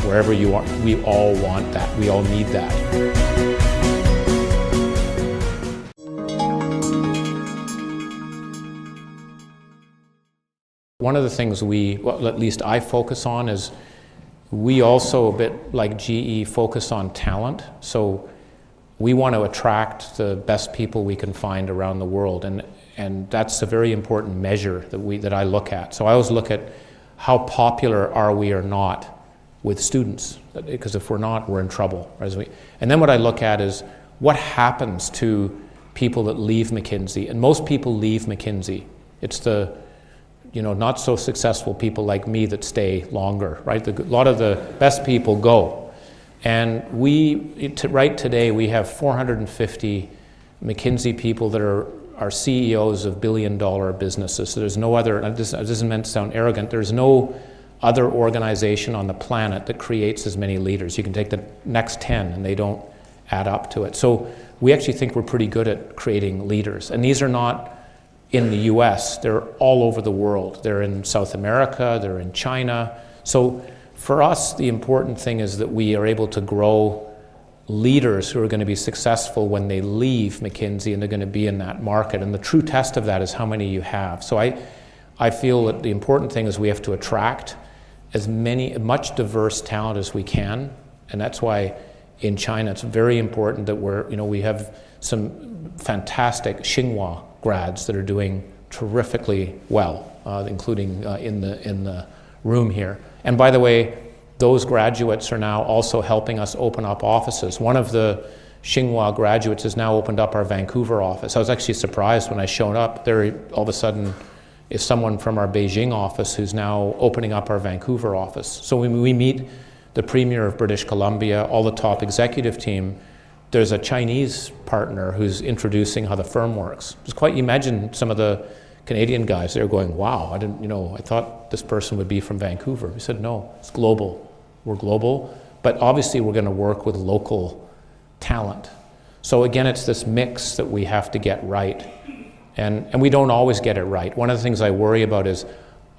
wherever you are. We all want that. We all need that. One of the things well, at least I focus on is we also, a bit like GE, focus on talent. So we want to attract the best people we can find around the world, and that's a very important measure that I look at. So I always look at how popular are we or not with students, because if we're not, we're in trouble. And then what I look at is what happens to people that leave McKinsey, and most people leave McKinsey. It's the not so successful people like me that stay longer, right? A lot of the best people go. And right today, we have 450 McKinsey people that are CEOs of billion-dollar businesses. So there's no other, and this isn't meant to sound arrogant, there's no other organization on the planet that creates as many leaders. You can take the next 10 and they don't add up to it. So we actually think we're pretty good at creating leaders. And these are not in the US, they're all over the world. They're in South America, they're in China. So for us, the important thing is that we are able to grow leaders who are going to be successful when they leave McKinsey, and they're going to be in that market. And the true test of that is how many you have. So I feel that the important thing is we have to attract as much diverse talent as we can. And that's why in China it's very important that we have some fantastic Tsinghua grads that are doing terrifically well, including in the room here. And by the way, those graduates are now also helping us open up offices. One of the Tsinghua graduates has now opened up our Vancouver office. I was actually surprised when I showed up. There all of a sudden is someone from our Beijing office who's now opening up our Vancouver office. So when we meet the Premier of British Columbia, all the top executive team, there's a Chinese partner who's introducing how the firm works. Just quite imagine some of the Canadian guys, they're going, wow, I thought this person would be from Vancouver. We said, no, it's global. We're global, but obviously we're going to work with local talent. So again, it's this mix that we have to get right. And we don't always get it right. One of the things I worry about is,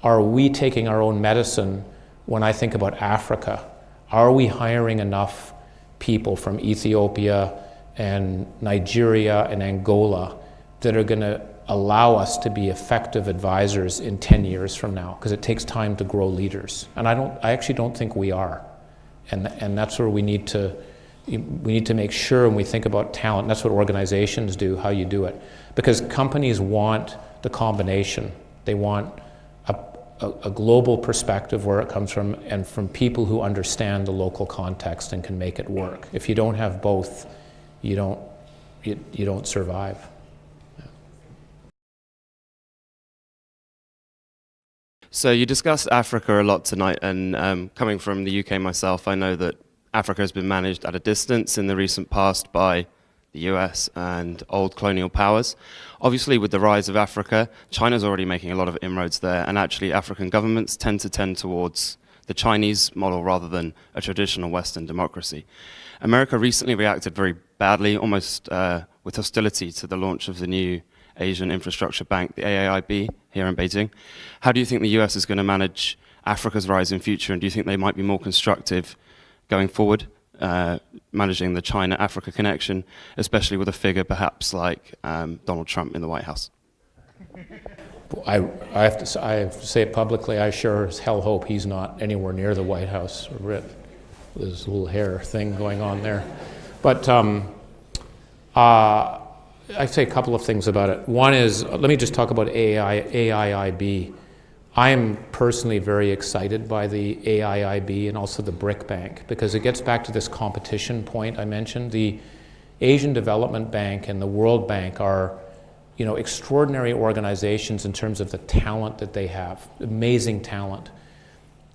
are we taking our own medicine when I think about Africa? Are we hiring enough people from Ethiopia and Nigeria and Angola that are going to allow us to be effective advisors in 10 years from now? Because it takes time to grow leaders. And I actually don't think we are. And that's where we need to make sure when we think about talent, and that's what organizations do, how you do it. Because companies want the combination. They want a global perspective where it comes from, and from people who understand the local context and can make it work. If you don't have both, you don't survive. Yeah. So you discussed Africa a lot tonight, and coming from the UK myself, I know that Africa has been managed at a distance in the recent past by the US and old colonial powers. Obviously, with the rise of Africa, China's already making a lot of inroads there, and actually African governments tend towards the Chinese model rather than a traditional Western democracy. America recently reacted very badly, almost with hostility, to the launch of the new Asian infrastructure bank, the AAIB, here in Beijing. How do you think the US is going to manage Africa's rise in future, and do you think they might be more constructive going forward, managing the China-Africa connection, especially with a figure perhaps like Donald Trump in the White House? I have to say it publicly, I sure as hell hope he's not anywhere near the White House, with his little hair thing going on there. But I'd say a couple of things about it. One is, let me just talk about AIIB. I am personally very excited by the AIIB and also the BRIC Bank, because it gets back to this competition point I mentioned. The Asian Development Bank and the World Bank are, extraordinary organizations in terms of the talent that they have, amazing talent.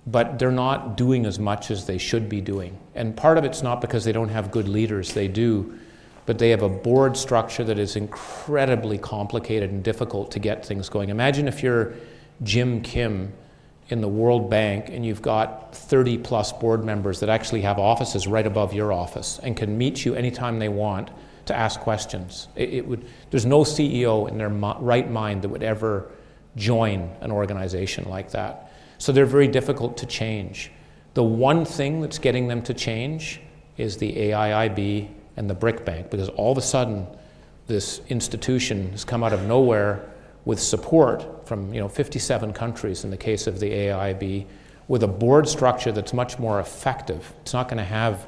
But they're not doing as much as they should be doing. And part of it's not because they don't have good leaders, they do, but they have a board structure that is incredibly complicated and difficult to get things going. Imagine if you're Jim Kim in the World Bank and you've got 30 plus board members that actually have offices right above your office and can meet you anytime they want to ask questions. There's no CEO in their right mind that would ever join an organization like that. So they're very difficult to change. The one thing that's getting them to change is the AIIB and the BRIC Bank, because all of a sudden this institution has come out of nowhere with support from 57 countries in the case of the AIIB, with a board structure that's much more effective. It's not going to have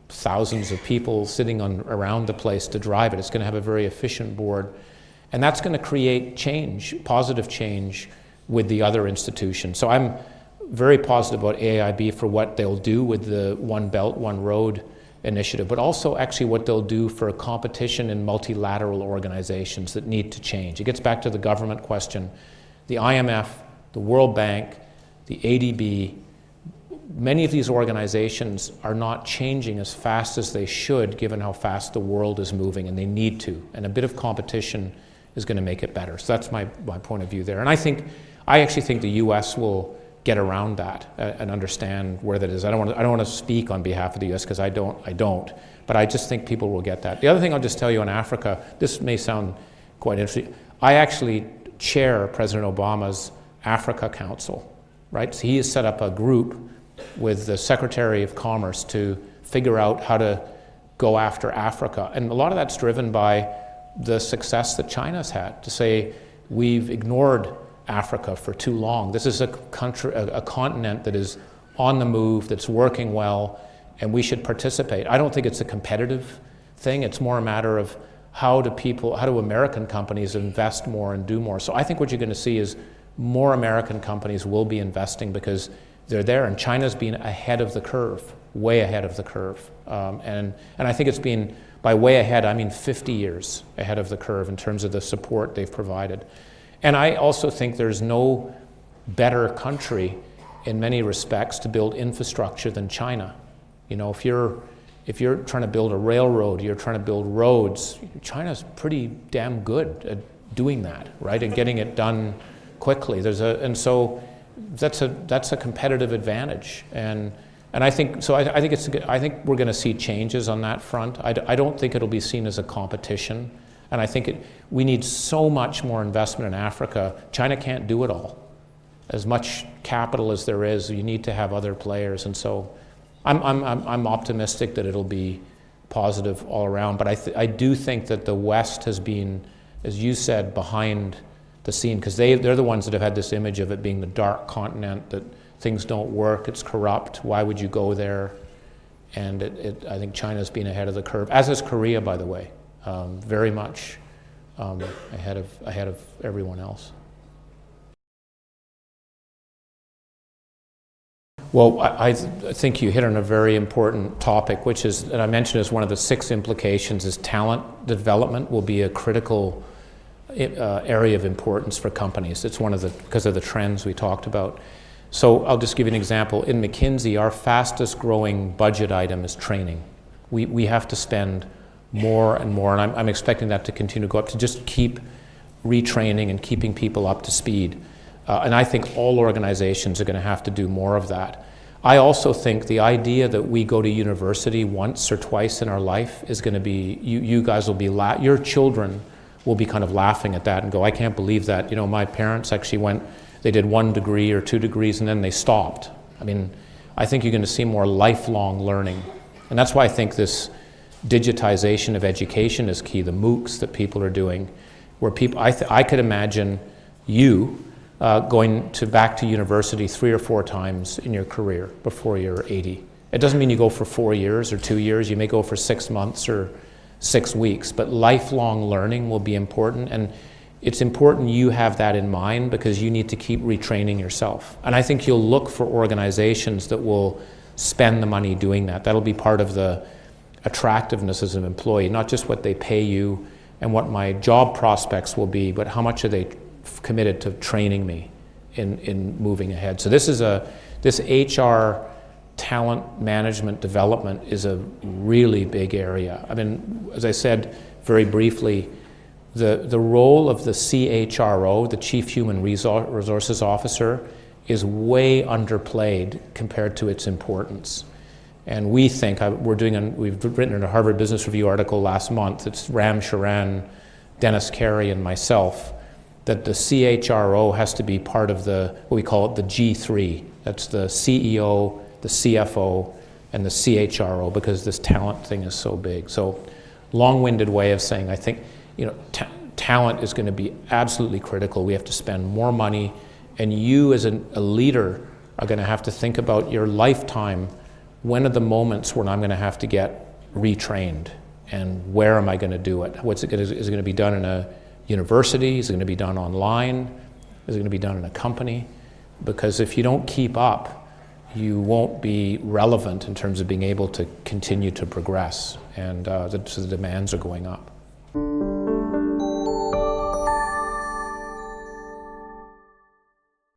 thousands of people sitting around the place to drive it. It's going to have a very efficient board. And that's going to create change, positive change, with the other institutions. So I'm very positive about AIIB for what they'll do with the One Belt, One Road initiative, but also actually what they'll do for competition in multilateral organizations that need to change. It gets back to the government question. The IMF, the World Bank, the ADB, many of these organizations are not changing as fast as they should given how fast the world is moving, and they need to. And a bit of competition is going to make it better. So that's my point of view there. And I actually think the US will get around that and understand where that is. I don't want to speak on behalf of the US because I don't, but I just think people will get that. The other thing I'll just tell you on Africa, this may sound quite interesting. I actually chair President Obama's Africa Council, right? So he has set up a group with the Secretary of Commerce to figure out how to go after Africa. And a lot of that's driven by the success that China's had, to say we've ignored Africa for too long. This is a continent that is on the move, that's working well, and we should participate. I don't think it's a competitive thing. It's more a matter of how do American companies invest more and do more. So I think what you're going to see is more American companies will be investing because they're there, and China's been ahead of the curve, way ahead of the curve. And I think it's been, by way ahead, I mean 50 years ahead of the curve in terms of the support they've provided. And I also think there's no better country in many respects to build infrastructure than China. If you're trying to build a railroad, you're trying to build roads, China's pretty damn good at doing that, right? And getting it done quickly. So that's a competitive advantage. And I think I think we're going to see changes on that front. I don't think it'll be seen as a competition. And I think we need so much more investment in Africa. China can't do it all. As much capital as there is, you need to have other players. And so I'm optimistic that it'll be positive all around. But I do think that the West has been, as you said, behind the scene, because they're the ones that have had this image of it being the dark continent, that things don't work, it's corrupt, why would you go there? And I think China's been ahead of the curve, as is Korea, by the way. Very much ahead of everyone else. Well, I think you hit on a very important topic, which is, and I mentioned as one of the 6 implications, is talent development will be a critical area of importance for companies. It's because of the trends we talked about. So I'll just give you an example. In McKinsey, our fastest growing budget item is training. We have to spend more and more, and I'm expecting that to continue to go up, to just keep retraining and keeping people up to speed. And I think all organizations are going to have to do more of that. I also think the idea that we go to university once or twice in our life is going to be, you guys will be, your children will be kind of laughing at that and go, I can't believe that. My parents actually they did 1 degree or 2 degrees and then they stopped. I mean, I think you're going to see more lifelong learning. And that's why I think this digitization of education is key, the MOOCs that people are doing, where I could imagine you going back to university 3 or 4 times in your career before you're 80. It doesn't mean you go for 4 years or 2 years, you may go for 6 months or 6 weeks, but lifelong learning will be important, and it's important you have that in mind because you need to keep retraining yourself. And I think you'll look for organizations that will spend the money doing that. That'll be part of the attractiveness as an employee, not just what they pay you and what my job prospects will be, but how much are they committed to training me in moving ahead. So this HR talent management development is a really big area. I mean, as I said very briefly, the role of the CHRO, the Chief Human Resources Officer, is way underplayed compared to its importance. And we think, we've written in a Harvard Business Review article last month, it's Ram Charan, Dennis Carey, and myself, that the CHRO has to be part of what we call it the G3. That's the CEO, the CFO, and the CHRO, because this talent thing is so big. So long-winded way of saying, I think, talent is going to be absolutely critical. We have to spend more money, and you as a leader are going to have to think about your lifetime. When are the moments when I'm going to have to get retrained, and where am I going to do it? Is it going to be done in a university? Is it going to be done online? Is it going to be done in a company? Because if you don't keep up, you won't be relevant in terms of being able to continue to progress, and so the demands are going up.